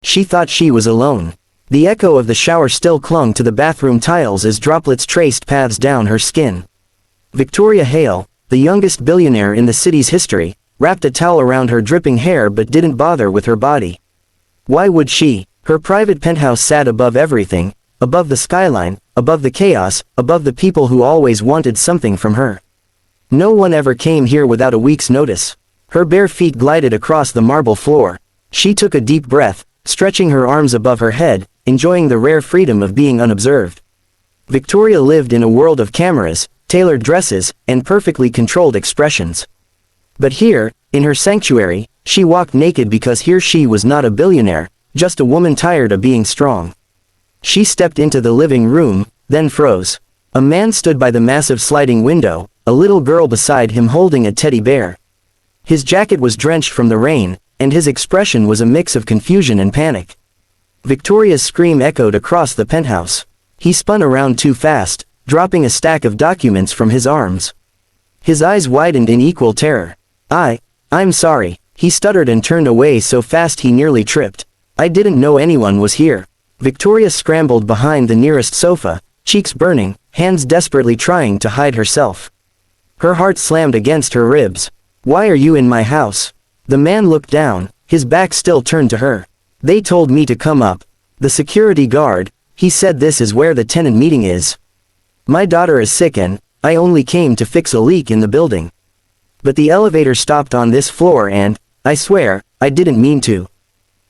She thought she was alone. The echo of the shower still clung to the bathroom tiles as droplets traced paths down her skin. Victoria Hale, the youngest billionaire in the city's history, wrapped a towel around her dripping hair but didn't bother with her body. Why would she? Her private penthouse sat above everything, above the skyline, above the chaos, above the people who always wanted something from her. No one ever came here without a week's notice. Her bare feet glided across the marble floor. She took a deep breath, stretching her arms above her head, enjoying the rare freedom of being unobserved. Victoria lived in a world of cameras, tailored dresses, and perfectly controlled expressions. But here, in her sanctuary, she walked naked because here she was not a billionaire, just a woman tired of being strong. She stepped into the living room, then froze. A man stood by the massive sliding window, a little girl beside him holding a teddy bear. His jacket was drenched from the rain, and his expression was a mix of confusion and panic. Victoria's scream echoed across the penthouse. He spun around too fast, dropping a stack of documents from his arms. His eyes widened in equal terror. I'm sorry, he stuttered and turned away so fast he nearly tripped. I didn't know anyone was here. Victoria scrambled behind the nearest sofa, cheeks burning, hands desperately trying to hide herself. Her heart slammed against her ribs. Why are you in my house? The man looked down, his back still turned to her. They told me to come up. The security guard, he said this is where the tenant meeting is. My daughter is sick and I only came to fix a leak in the building. But the elevator stopped on this floor and, I swear, I didn't mean to.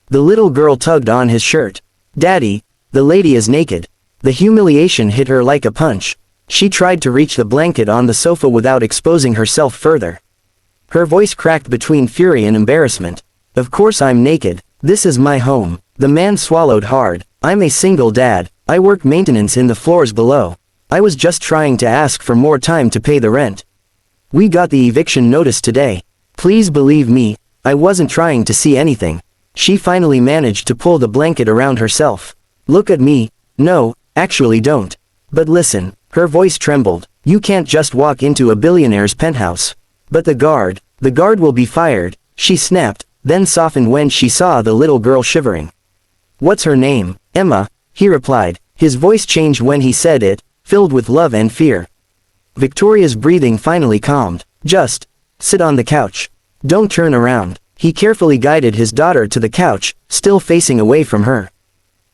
The little girl tugged on his shirt. Daddy, the lady is naked. The humiliation hit her like a punch. She tried to reach the blanket on the sofa without exposing herself further. Her voice cracked between fury and embarrassment. Of course I'm naked. This is my home. The man swallowed hard. I'm a single dad. I work maintenance in the floors below. I was just trying to ask for more time to pay the rent. We got the eviction notice today. Please believe me, I wasn't trying to see anything. She finally managed to pull the blanket around herself. Look at me. No, actually don't. But listen, her voice trembled. You can't just walk into a billionaire's penthouse. But the guard will be fired, she snapped, then softened when she saw the little girl shivering. What's her name? Emma, he replied. His voice changed when he said it, filled with love and fear. Victoria's breathing finally calmed. Just sit on the couch. Don't turn around. He carefully guided his daughter to the couch, still facing away from her.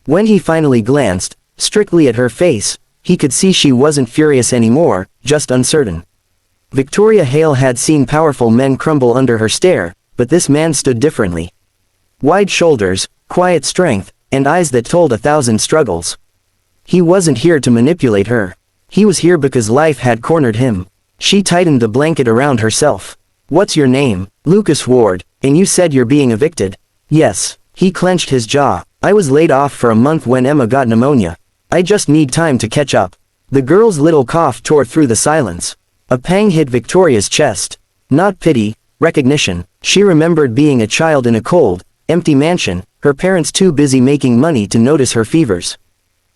When he finally glanced, strictly at her face, he could see she wasn't furious anymore, just uncertain. Victoria Hale had seen powerful men crumble under her stare, but this man stood differently. Wide shoulders, quiet strength, and eyes that told 1,000 struggles. He wasn't here to manipulate her. He was here because life had cornered him. She tightened the blanket around herself. What's your name? Lucas Ward, and you said you're being evicted? Yes. He clenched his jaw. I was laid off for a month when Emma got pneumonia. I just need time to catch up. The girl's little cough tore through the silence. A pang hit Victoria's chest. Not pity, recognition. She remembered being a child in a cold, empty mansion, her parents too busy making money to notice her fevers.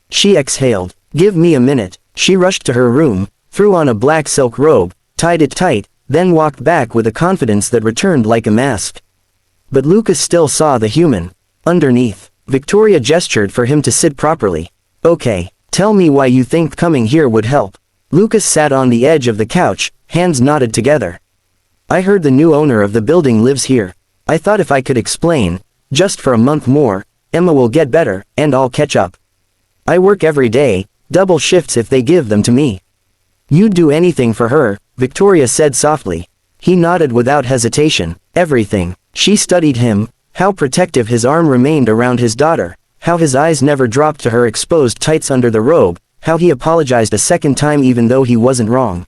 She exhaled. Give me a minute. She rushed to her room, threw on a black silk robe, tied it tight, then walked back with a confidence that returned like a mask. But Lucas still saw the human. Underneath, Victoria gestured for him to sit properly. Okay, tell me why you think coming here would help. Lucas sat on the edge of the couch, hands knotted together. I heard the new owner of the building lives here. I thought if I could explain, just for a month more, Emma will get better, and I'll catch up. I work every day, double shifts if they give them to me. You'd do anything for her, Victoria said softly. He nodded without hesitation. Everything. She studied him, how protective his arm remained around his daughter, how his eyes never dropped to her exposed tights under the robe, how he apologized a second time even though he wasn't wrong.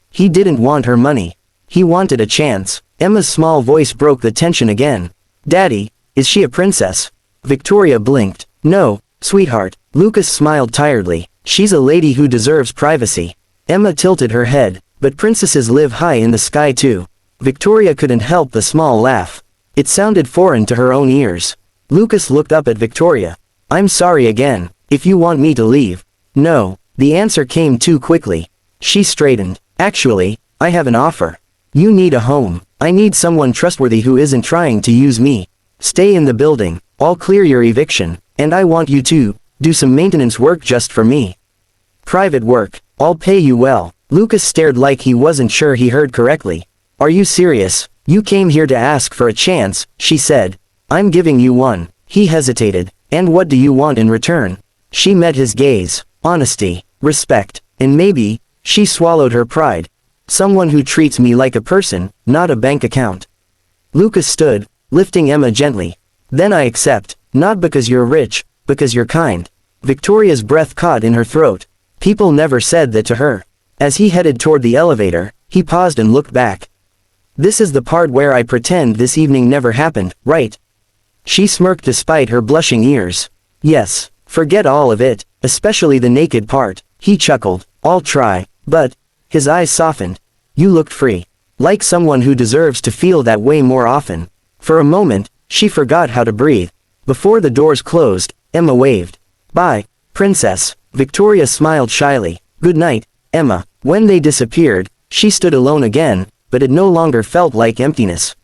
He didn't want her money. He wanted a chance. Emma's small voice broke the tension again. Daddy, is she a princess? Victoria blinked. No, sweetheart. Lucas smiled tiredly. She's a lady who deserves privacy. Emma tilted her head. But princesses live high in the sky too. Victoria couldn't help the small laugh. It sounded foreign to her own ears. Lucas looked up at Victoria. I'm sorry again. If you want me to leave. No. The answer came too quickly. She straightened. Actually, I have an offer. You need a home. I need someone trustworthy who isn't trying to use me. Stay in the building. I'll clear your eviction, and I want you to do some maintenance work just for me. Private work. I'll pay you well. Lucas stared like he wasn't sure he heard correctly. Are you serious? You came here to ask for a chance, she said. I'm giving you one. He hesitated. And what do you want in return? She met his gaze. Honesty, respect, and maybe, she swallowed her pride. Someone who treats me like a person, not a bank account. Lucas stood, lifting Emma gently. Then I accept, not because you're rich, because you're kind. Victoria's breath caught in her throat. People never said that to her. As he headed toward the elevator, he paused and looked back. This is the part where I pretend this evening never happened, right? She smirked despite her blushing ears. Yes, forget all of it, especially the naked part. He chuckled. I'll try, but, his eyes softened. You looked free. Like someone who deserves to feel that way more often. For a moment, she forgot how to breathe. Before the doors closed, Emma waved. Bye, princess. Victoria smiled shyly. Good night, Emma. When they disappeared, she stood alone again, but it no longer felt like emptiness.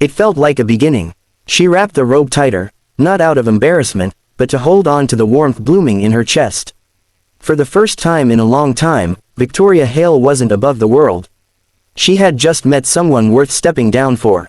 It felt like a beginning. She wrapped the robe tighter, not out of embarrassment, but to hold on to the warmth blooming in her chest. For the first time in a long time, Victoria Hale wasn't above the world. She had just met someone worth stepping down for.